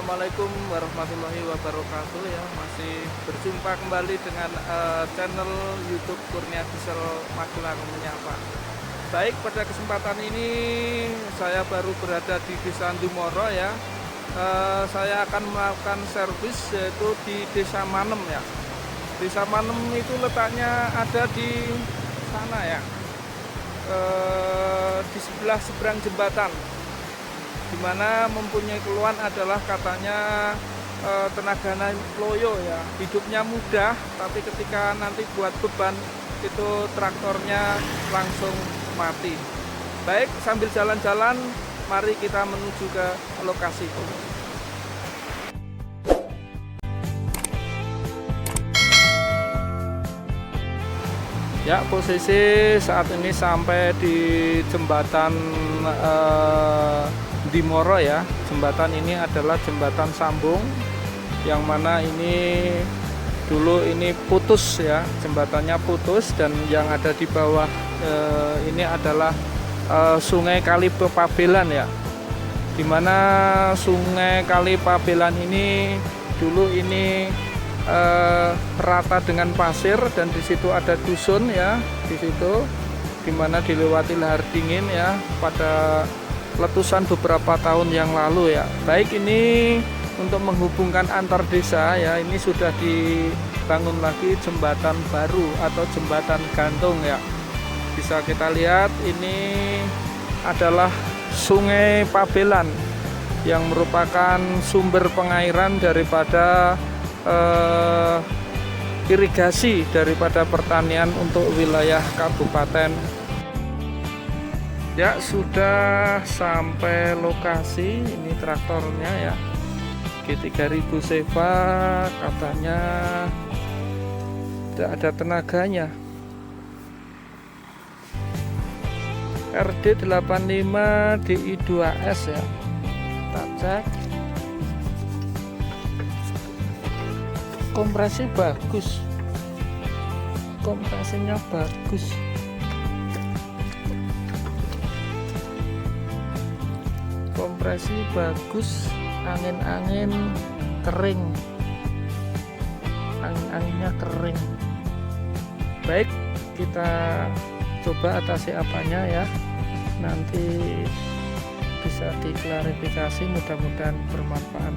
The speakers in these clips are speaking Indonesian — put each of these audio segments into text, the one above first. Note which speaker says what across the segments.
Speaker 1: Assalamualaikum warahmatullahi wabarakatuh ya. Masih berjumpa kembali dengan channel YouTube Kurnia Diesel Magelang Menyapa. Baik, pada kesempatan ini saya baru berada di Desa Dumoro ya. Saya akan melakukan servis yaitu di Desa Manem ya. Desa Manem itu letaknya ada di sana ya, di sebelah seberang jembatan, dimana mempunyai keluhan adalah katanya tenaga loyo ya, hidupnya mudah, tapi ketika nanti buat beban itu traktornya langsung mati. Baik, sambil jalan-jalan mari kita menuju ke lokasi. Ya, posisi saat ini sampai di jembatan Dumoro ya. Jembatan ini adalah jembatan sambung, yang mana ini dulu ini putus ya, jembatannya putus, dan yang ada di bawah ini adalah Sungai Kali Pabelan ya, dimana Sungai Kali Pabelan ini dulu ini rata dengan pasir, dan di situ ada dusun ya, di situ dimana dilewati lahar dingin ya pada letusan beberapa tahun yang lalu ya. Baik, ini untuk menghubungkan antar desa ya, ini sudah dibangun lagi jembatan baru atau jembatan gantung ya. Bisa kita lihat ini adalah Sungai Pabelan yang merupakan sumber pengairan daripada irigasi daripada pertanian untuk wilayah kabupaten. Ya, sudah sampai lokasi. Ini traktornya ya, G3000 Seva, katanya tidak ada tenaganya. RD85 DI2S ya, kita cek. Kompresi bagus, kompresinya bagus. Kompresi bagus, angin-angin kering, angin-anginnya kering. Baik, kita coba atasi apanya ya, nanti bisa diklarifikasi, mudah-mudahan bermanfaat.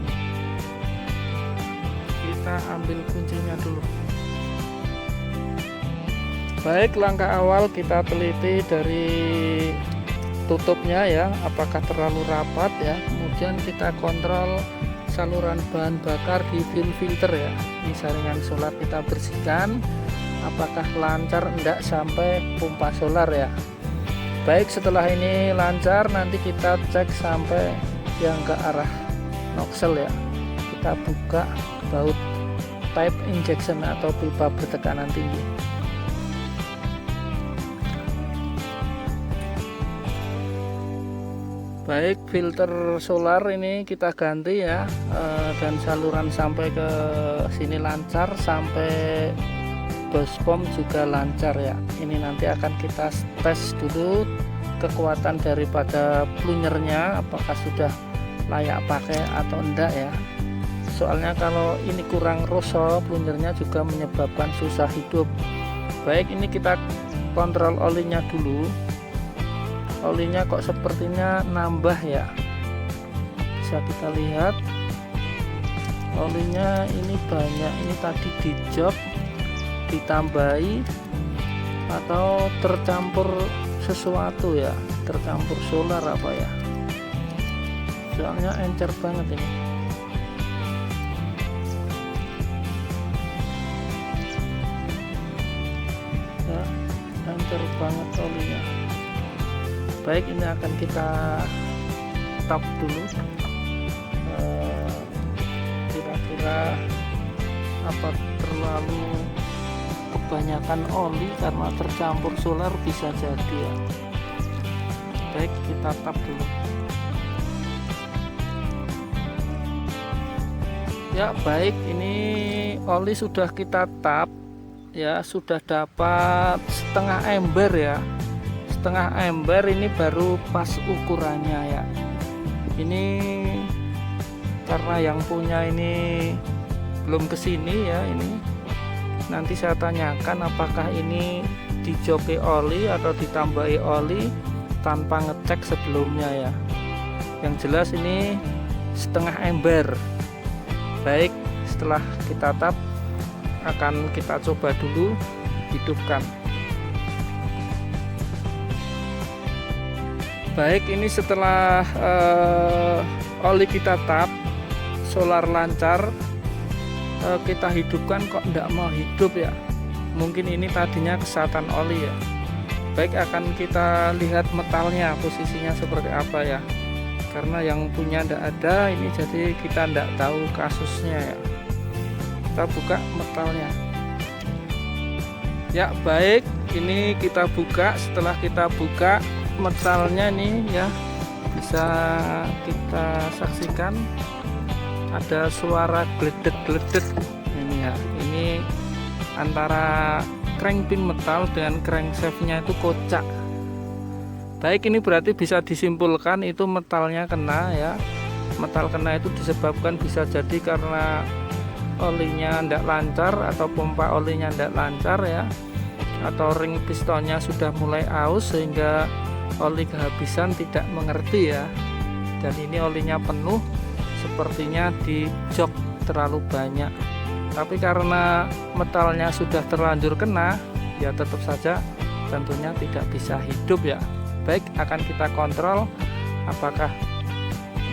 Speaker 1: Kita ambil kuncinya dulu. Baik, langkah awal kita teliti dari tutupnya ya, apakah terlalu rapat ya. Kemudian kita kontrol saluran bahan bakar di filter ya. Ini saringan solar kita bersihkan, apakah lancar enggak sampai pompa solar ya. Baik, setelah ini lancar, nanti kita cek sampai yang ke arah nozzle ya. Kita buka baut pipe injection atau pipa bertekanan tinggi. Baik, filter solar ini kita ganti ya, dan saluran sampai ke sini lancar, sampai bospom juga lancar ya. Ini nanti akan kita tes dulu kekuatan daripada plungernya, apakah sudah layak pakai atau enggak ya. Soalnya kalau ini kurang rosol, plungernya juga menyebabkan susah hidup. Baik, ini kita kontrol olinya dulu. Olinya kok sepertinya nambah ya, bisa kita lihat olinya ini banyak. Ini tadi di job ditambahi atau tercampur sesuatu ya, tercampur solar apa ya, soalnya encer banget ini. Ya, encer banget olinya. Baik, ini akan kita tap dulu, kira-kira apa terlalu kebanyakan oli karena tercampur solar, bisa jadi ya. Baik, kita tap dulu ya. Baik, ini oli sudah kita tap ya, sudah dapat setengah ember ya, setengah ember. Ini baru pas ukurannya ya. Ini karena yang punya ini belum kesini ya, ini nanti saya tanyakan apakah ini dijoki oli atau ditambahi oli tanpa ngecek sebelumnya ya. Yang jelas ini setengah ember. Baik, setelah kita tap akan kita coba dulu hidupkan. Baik, ini setelah oli kita tap, solar lancar, kita hidupkan kok tidak mau hidup ya. Mungkin ini tadinya kesatan oli ya. Baik, akan kita lihat metalnya posisinya seperti apa ya. Karena yang punya tidak ada ini, jadi kita tidak tahu kasusnya ya. Kita buka metalnya. Ya baik, ini kita buka. Setelah kita buka metalnya nih ya, bisa kita saksikan ada suara gledek-gledek ini ya. Ini antara crankpin metal dengan crankshaftnya itu kocak. Baik, ini berarti bisa disimpulkan itu metalnya kena ya. Metal kena itu disebabkan bisa jadi karena olinya tidak lancar atau pompa olinya tidak lancar ya, atau ring pistonnya sudah mulai aus sehingga oli kehabisan, tidak mengerti ya. Dan ini olinya penuh, sepertinya di jok terlalu banyak. Tapi karena metalnya sudah terlanjur kena ya, tetap saja tentunya tidak bisa hidup ya. Baik, akan kita kontrol apakah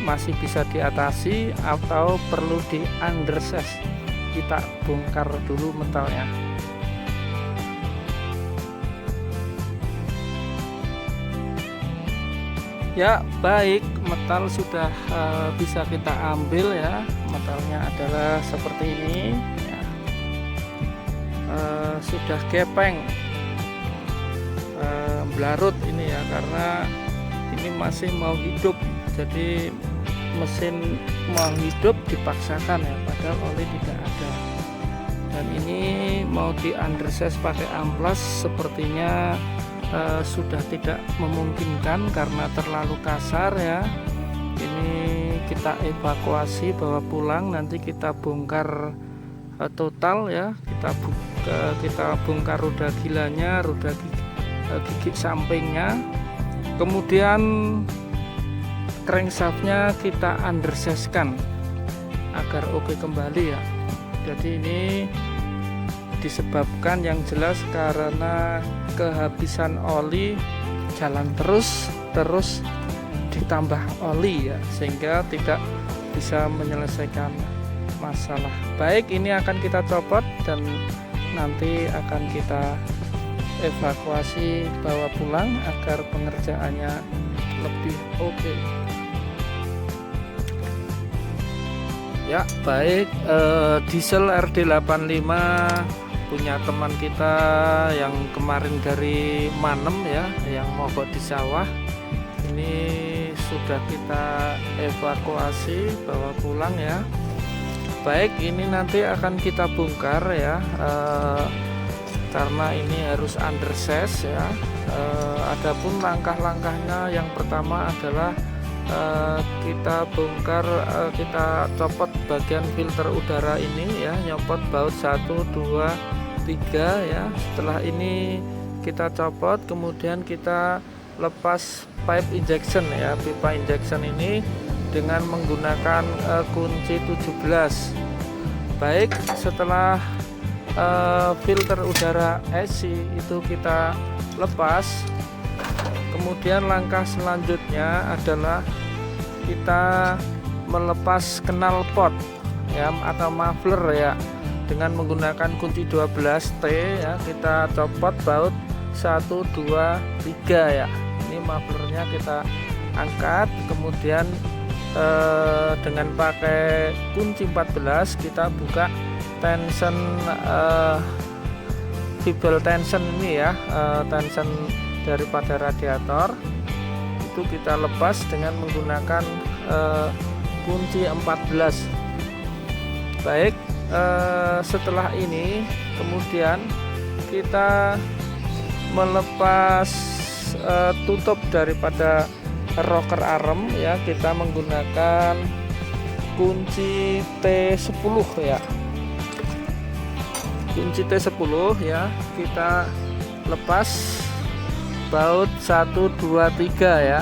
Speaker 1: masih bisa diatasi atau perlu di undersize. Kita bongkar dulu metalnya. Ya baik, metal sudah bisa kita ambil ya. Metalnya adalah seperti ini ya. Sudah gepeng, belarut ini ya, karena ini masih mau hidup. Jadi mesin mau hidup dipaksakan ya, padahal oli tidak ada. Dan ini mau di undersize pakai amplas sepertinya sudah tidak memungkinkan karena terlalu kasar ya. Ini kita evakuasi, bawa pulang, nanti kita bongkar total ya. Kita bongkar roda gilanya, roda gigi sampingnya, kemudian crankshaftnya kita undersize kan agar oke kembali ya. Jadi ini disebabkan yang jelas karena kehabisan oli, jalan terus ditambah oli ya, sehingga tidak bisa menyelesaikan masalah. Baik, ini akan kita copot dan nanti akan kita evakuasi, bawa pulang agar pengerjaannya lebih oke. Ya baik, diesel RD85 punya teman kita yang kemarin dari Manem ya, yang mogok di sawah. Ini sudah kita evakuasi, bawa pulang ya. Baik, ini nanti akan kita bongkar ya, karena ini harus undersize ya. Adapun langkah-langkahnya, yang pertama adalah kita bongkar, kita copot bagian filter udara ini ya, nyopot baut 1, 2, 3 ya. Setelah ini kita copot, kemudian kita lepas pipe injection ya, pipa injection ini dengan menggunakan kunci 17. Baik, setelah filter udara AC itu kita lepas, kemudian langkah selanjutnya adalah kita melepas knalpot ya, atau muffler ya, dengan menggunakan kunci 12T ya. Kita copot baut 1, 2, 3 ya. Ini mufflernya kita angkat, kemudian dengan pakai kunci 14 kita buka tension, fibel tension ini ya, tension daripada radiator itu kita lepas dengan menggunakan kunci 14. Baik, setelah ini kemudian kita melepas tutup daripada rocker arm ya. Kita menggunakan kunci T10 ya, kunci T10 ya. Kita lepas baut 1 2 3 ya,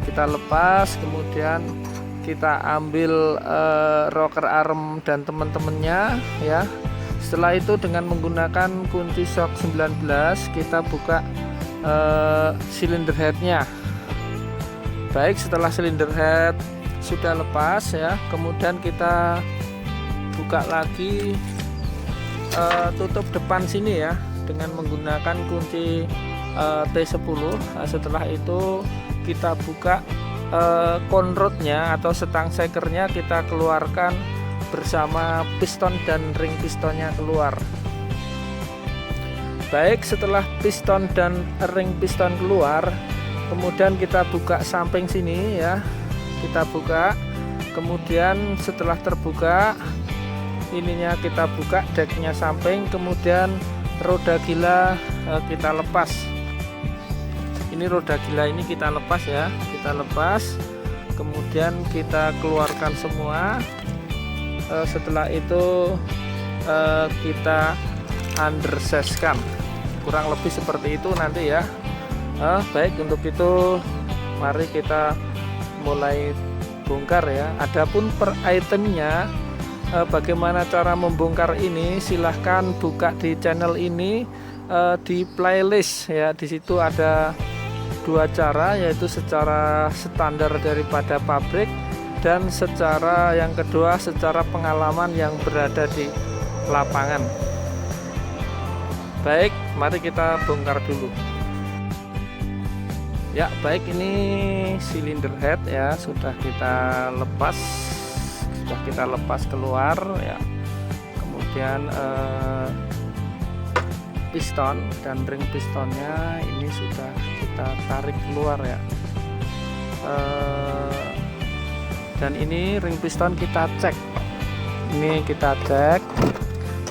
Speaker 1: kita lepas, kemudian kita ambil rocker arm dan teman-temannya ya. Setelah itu dengan menggunakan kunci shock 19 kita buka silinder headnya. Baik, setelah silinder head sudah lepas ya, kemudian kita buka lagi tutup depan sini ya dengan menggunakan kunci T10. Setelah itu kita buka conrodnya atau setang sekernya, kita keluarkan bersama piston dan ring pistonnya keluar. Baik, setelah piston dan ring piston keluar, kemudian kita buka samping sini ya, kita buka. Kemudian setelah terbuka ininya, kita buka decknya samping, kemudian roda gila kita lepas. Ini roda gila ini kita lepas ya, kita lepas, kemudian kita keluarkan semua. Setelah itu kita undersize-kan, kurang lebih seperti itu nanti ya. Baik, untuk itu mari kita mulai bongkar ya. Adapun per itemnya, bagaimana cara membongkar ini, silahkan buka di channel ini di playlist ya. Di situ ada dua cara, yaitu secara standar daripada pabrik dan secara yang kedua secara pengalaman yang berada di lapangan. Baik, mari kita bongkar dulu ya. Baik, ini silinder head ya, sudah kita lepas keluar ya. Kemudian piston dan ring pistonnya ini sudah kita tarik keluar ya. Dan ini ring piston kita cek. Ini kita cek,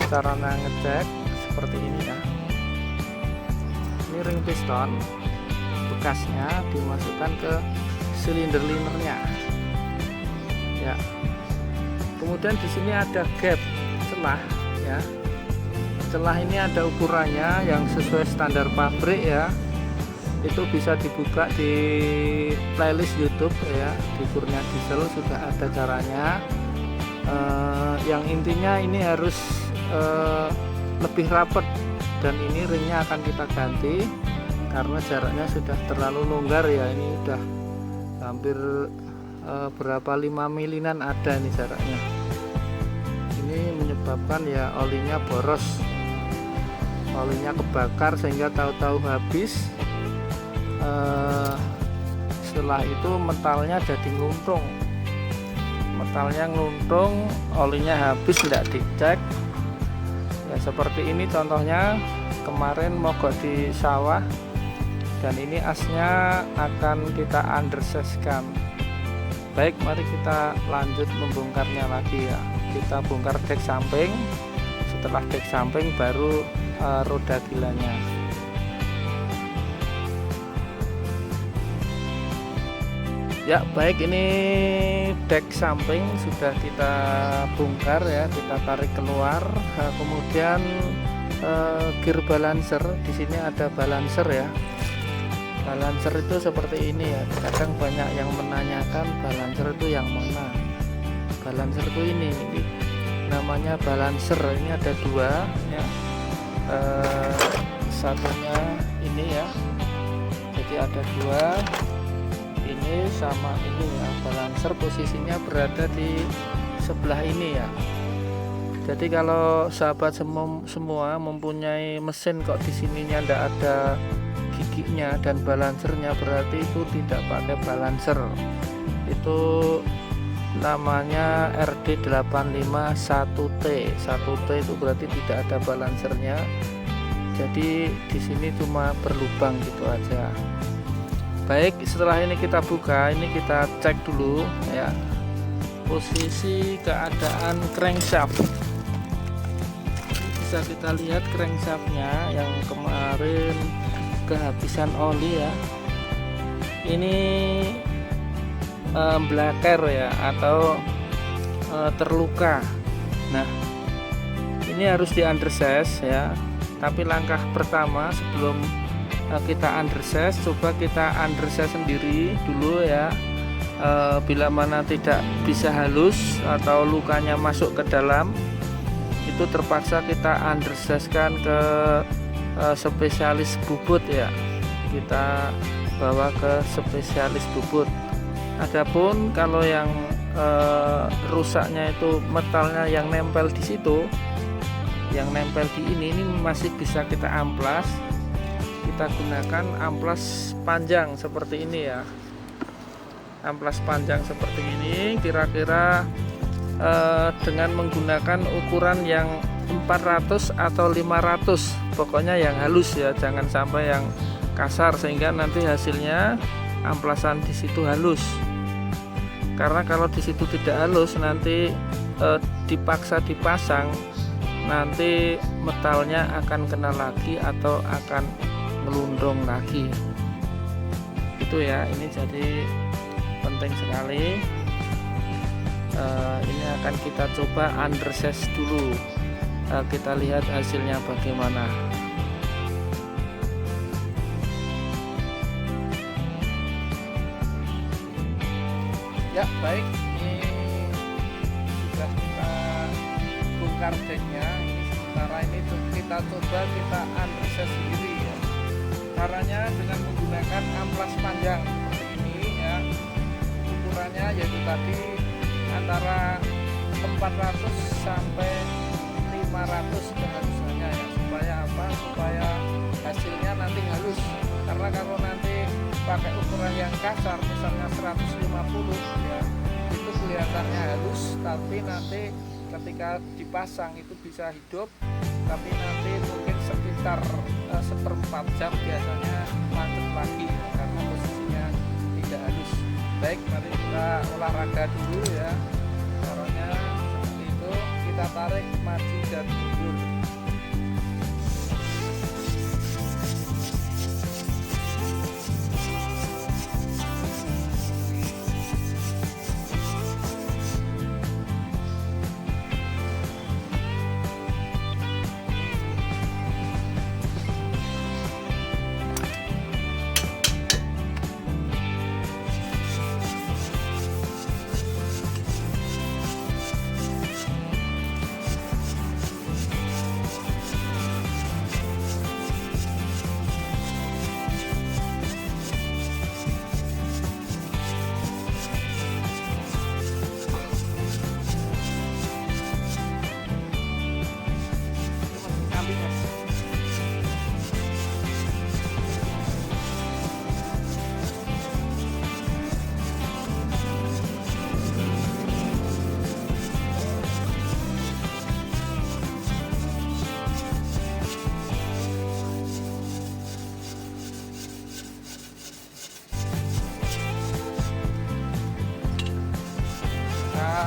Speaker 1: cara ngecek seperti ini ya. Ini ring piston bekasnya dimasukkan ke silinder linernya ya. Kemudian di sini ada gap, celah ya. Celah ini ada ukurannya yang sesuai standar pabrik ya. Itu bisa dibuka di playlist YouTube ya, di Kurnia Diesel sudah ada caranya. Yang intinya ini harus lebih rapat, dan ini ringnya akan kita ganti karena jaraknya sudah terlalu longgar ya. Ini udah hampir berapa 5 milinan ada ini jaraknya. Ini menyebabkan ya olinya boros, olinya kebakar sehingga tahu-tahu habis. Setelah itu metalnya jadi ngeluntung, olinya habis, tidak dicek ya. Seperti ini contohnya, kemarin mogok di sawah, dan ini asnya akan kita undersize-kan. Baik, mari kita lanjut membongkarnya lagi ya. Kita bongkar dek samping, setelah dek samping baru roda gilanya. Ya baik, ini dek samping sudah kita bongkar ya, kita tarik keluar. Kemudian gear balancer, di sini ada balancer ya. Balancer itu seperti ini ya. Kadang banyak yang menanyakan balancer itu yang mana. Balancer itu ini namanya balancer. Ini ada dua ya. Satunya ini ya. Jadi ada dua. Ini sama ini ya, balancer posisinya berada di sebelah ini ya. Jadi kalau sahabat semua mempunyai mesin kok di sininya ndak ada giginya dan balancernya, berarti itu tidak pakai balancer. Itu namanya RD851T. 1T itu berarti tidak ada balancernya. Jadi di sini cuma berlubang gitu aja. Baik, setelah ini kita buka, ini kita cek dulu ya posisi keadaan crankshaft. Bisa kita lihat crankshaftnya yang kemarin kehabisan oli ya. Ini blacker ya, atau terluka. Nah, ini harus di undersize ya. Tapi langkah pertama sebelum kita undersize, coba kita undersize sendiri dulu ya. Bila mana tidak bisa halus atau lukanya masuk ke dalam, itu terpaksa kita undersize-kan ke spesialis bubut ya. Kita bawa ke spesialis bubut. Adapun kalau yang rusaknya itu metalnya yang nempel di situ, yang nempel di ini masih bisa kita amplas. Kita gunakan amplas panjang seperti ini ya. Amplas panjang seperti ini kira-kira dengan menggunakan ukuran yang 400 atau 500, pokoknya yang halus ya, jangan sampai yang kasar sehingga nanti hasilnya amplasan di situ halus. Karena kalau di situ tidak halus, nanti dipaksa dipasang, nanti metalnya akan kena lagi atau akan melundung lagi. Itu ya, ini jadi penting sekali. Ini akan kita coba undersize dulu. Kita lihat hasilnya bagaimana. Ya baik, ini sudah kita bongkar decknya. Sementara ini kita coba kita undersize sendiri ya. Caranya dengan menggunakan amplas panjang seperti ini ya. Ukurannya yaitu tadi antara 400 sampai 500 kehalusannya ya. Supaya apa? Supaya hasilnya nanti halus. Karena kalau nanti pakai ukuran yang kasar misalnya 150 ya, itu kelihatannya halus, tapi nanti ketika dipasang itu bisa hidup, tapi nanti mungkin sekitar seperempat jam biasanya macet lagi ya, karena posisinya tidak halus. Baik, mari kita olahraga dulu ya. Caranya seperti itu, kita tarik maju dan mundur.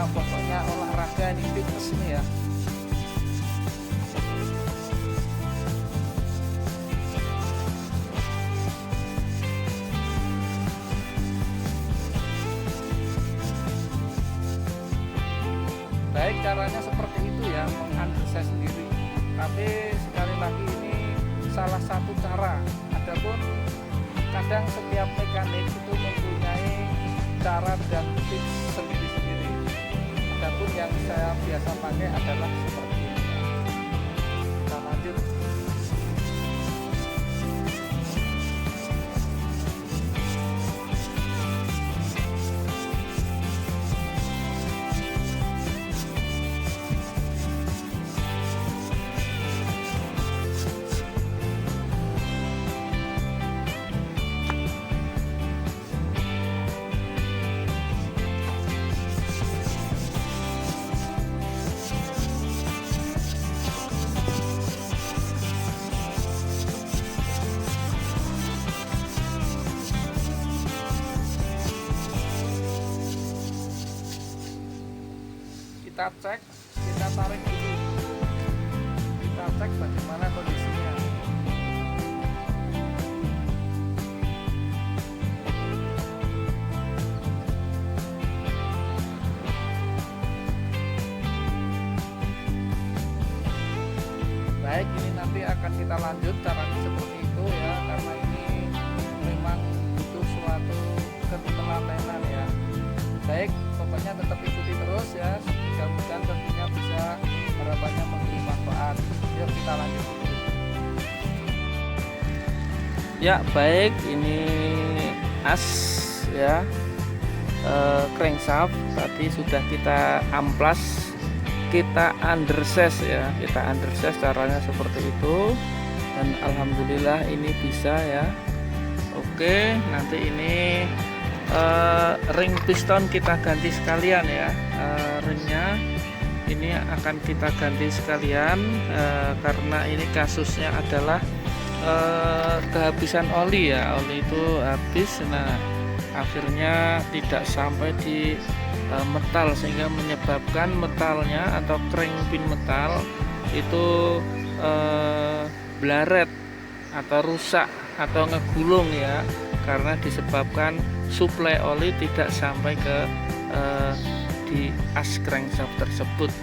Speaker 1: Pokoknya olahraga ini fitness ini ya. Baik, caranya seperti itu ya, menganalisa sendiri. Tapi sekali lagi ini salah satu cara. Adapun kadang setiap mekanik itu mempunyai cara dan tips sendiri-sendiri. Adapun yang saya biasa pakai adalah seperti ini. Kita lanjut. Kita cek, kita tarik dulu, kita cek bagaimana kondisinya. Baik, ini nanti akan kita lanjut caranya seperti itu ya, karena ini memang butuh suatu ketelatenan ya. Baik, pokoknya tetap ikuti terus ya, mudah-mudahan tentunya bisa harapannya memberi manfaat. Yuk kita lanjut dulu. Ya baik, ini as ya, crankshaft tadi sudah kita amplas, kita undersize ya, kita undersize caranya seperti itu, dan alhamdulillah ini bisa ya. Oke, nanti ini ring piston kita ganti sekalian ya, ringnya ini akan kita ganti sekalian karena ini kasusnya adalah kehabisan oli ya, oli itu habis. Nah akhirnya tidak sampai di metal, sehingga menyebabkan metalnya atau crank pin metal itu blaret atau rusak atau ngegulung ya, karena disebabkan suplai oli tidak sampai ke di as crankshaft tersebut.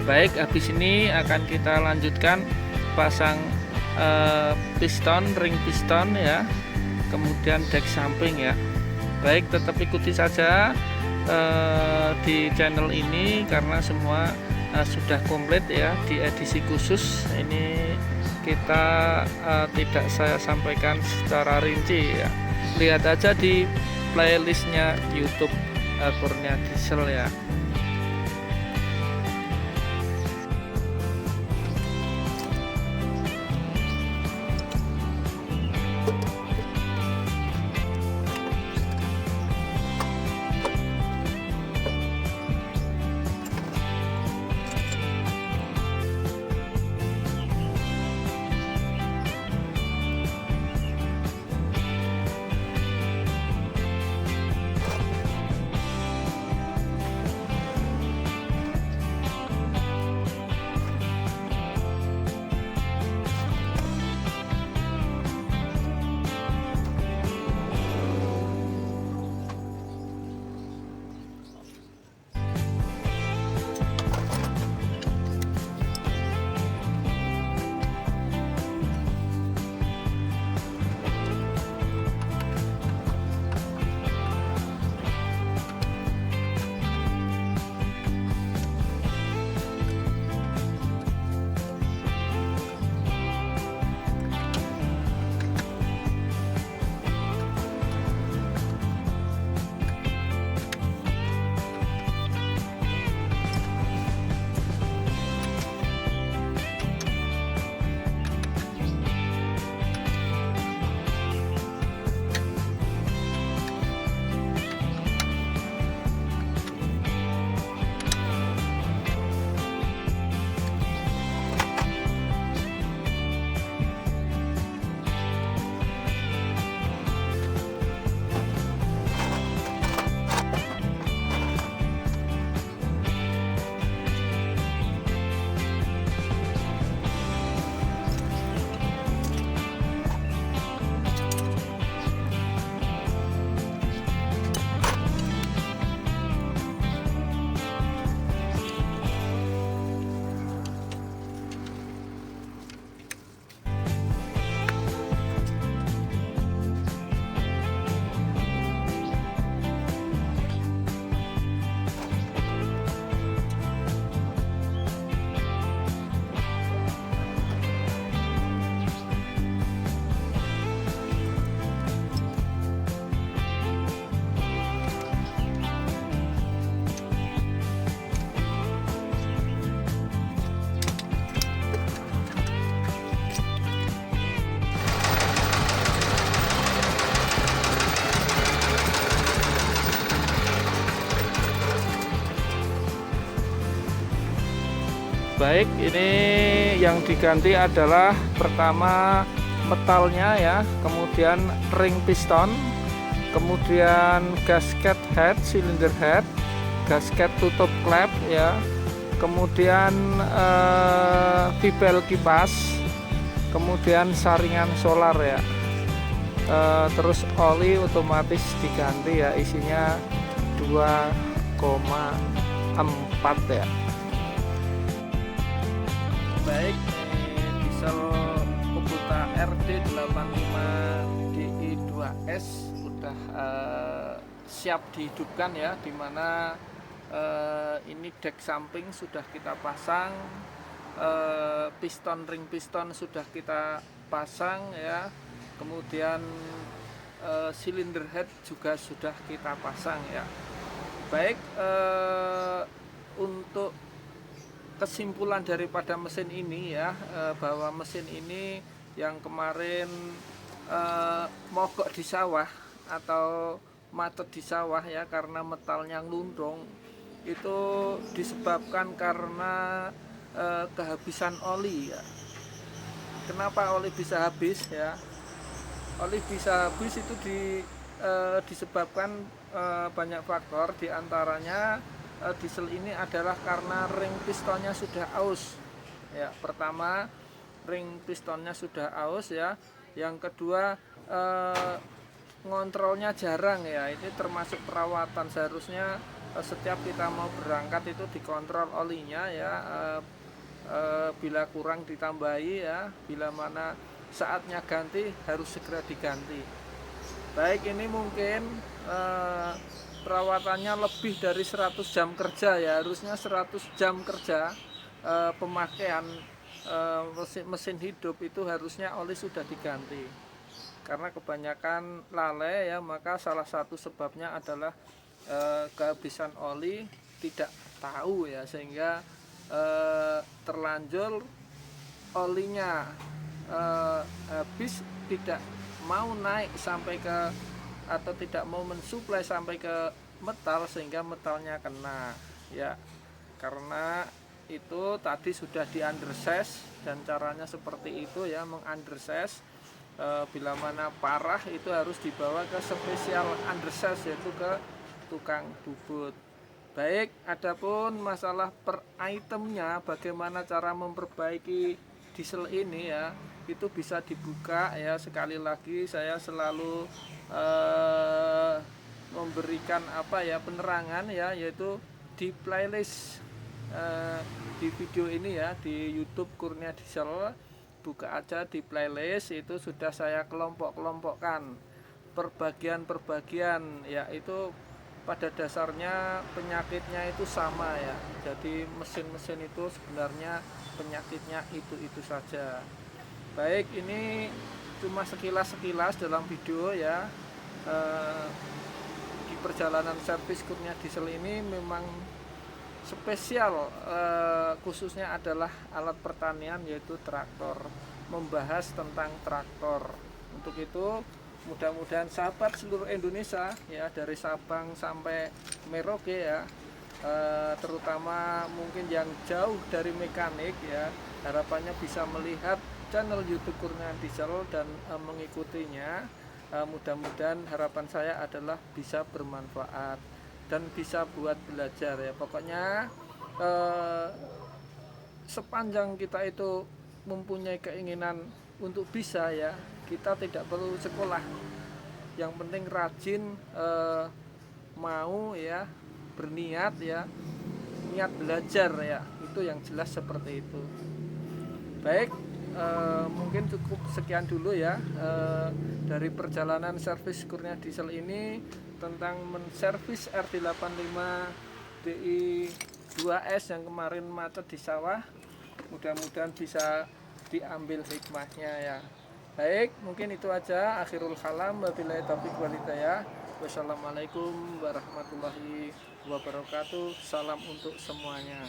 Speaker 1: Baik, habis ini akan kita lanjutkan pasang piston, ring piston ya, kemudian dek samping ya. Baik, tetap ikuti saja di channel ini karena semua sudah komplit ya di edisi khusus. Ini kita tidak saya sampaikan secara rinci ya, lihat aja di playlistnya YouTube Kurnia Diesel ya. Baik, ini yang diganti adalah pertama metalnya ya, kemudian ring piston, kemudian gasket head, cylinder head, gasket tutup klep ya, kemudian fibel kipas, kemudian saringan solar ya, terus oli otomatis diganti ya, isinya 2,4 ya. Baik, RD85DI2S sudah siap dihidupkan ya, dimana ini dek samping sudah kita pasang, ring piston sudah kita pasang ya, kemudian silinder head juga sudah kita pasang ya. Baik, untuk kesimpulan daripada mesin ini ya, bahwa mesin ini yang kemarin mogok di sawah atau macet di sawah ya karena metalnya ngelundung, itu disebabkan karena kehabisan oli ya. Kenapa oli bisa habis ya? Oli bisa habis itu disebabkan banyak faktor, diantaranya diesel ini adalah karena ring pistonnya sudah aus ya. Pertama, ring pistonnya sudah aus ya. Yang kedua, ngontrolnya jarang ya. Ini termasuk perawatan, seharusnya setiap kita mau berangkat itu dikontrol olinya ya, bila kurang ditambahi ya, bila mana saatnya ganti harus segera diganti. Baik, ini mungkin perawatannya lebih dari 100 jam kerja ya, harusnya 100 jam kerja pemakaian mesin hidup itu harusnya oli sudah diganti. Karena kebanyakan lalai ya, maka salah satu sebabnya adalah kehabisan oli, tidak tahu ya, sehingga terlanjur olinya habis, tidak mau naik sampai ke, atau tidak mau mensuplai sampai ke metal, sehingga metalnya kena ya. Karena itu tadi sudah di undersize, dan caranya seperti itu ya, mengundersize. Bila mana parah itu harus dibawa ke spesial undersize, yaitu ke tukang bubut. Baik, adapun masalah per itemnya, bagaimana cara memperbaiki diesel ini ya, itu bisa dibuka ya. Sekali lagi saya selalu memberikan penerangan ya, yaitu di playlist di video ini ya, di YouTube Kurnia Diesel. Buka aja di playlist, itu sudah saya kelompok-kelompokkan per bagian ya. Itu pada dasarnya penyakitnya itu sama ya. Jadi mesin-mesin itu sebenarnya penyakitnya itu saja. Baik, ini cuma sekilas dalam video ya. Di perjalanan servis Kurnia Diesel ini memang spesial, khususnya adalah alat pertanian, yaitu traktor, membahas tentang traktor. Untuk itu mudah-mudahan sahabat seluruh Indonesia ya, dari Sabang sampai Merauke ya, terutama mungkin yang jauh dari mekanik ya, harapannya bisa melihat channel YouTube Kurnia Diesel dan mengikutinya. Mudah-mudahan harapan saya adalah bisa bermanfaat dan bisa buat belajar ya. Pokoknya sepanjang kita itu mempunyai keinginan untuk bisa ya, kita tidak perlu sekolah. Yang penting rajin, mau ya, berniat ya, niat belajar ya, itu yang jelas seperti itu. Baik, mungkin cukup sekian dulu ya dari perjalanan servis Kurnia Diesel ini tentang menservis RD85DI2S yang kemarin macet di sawah. Mudah-mudahan bisa diambil hikmahnya ya. Baik, mungkin itu aja. Akhirul kalam, wabillahi taufiq wal hidayah. Wassalamualaikum warahmatullahi wabarakatuh. Salam untuk semuanya.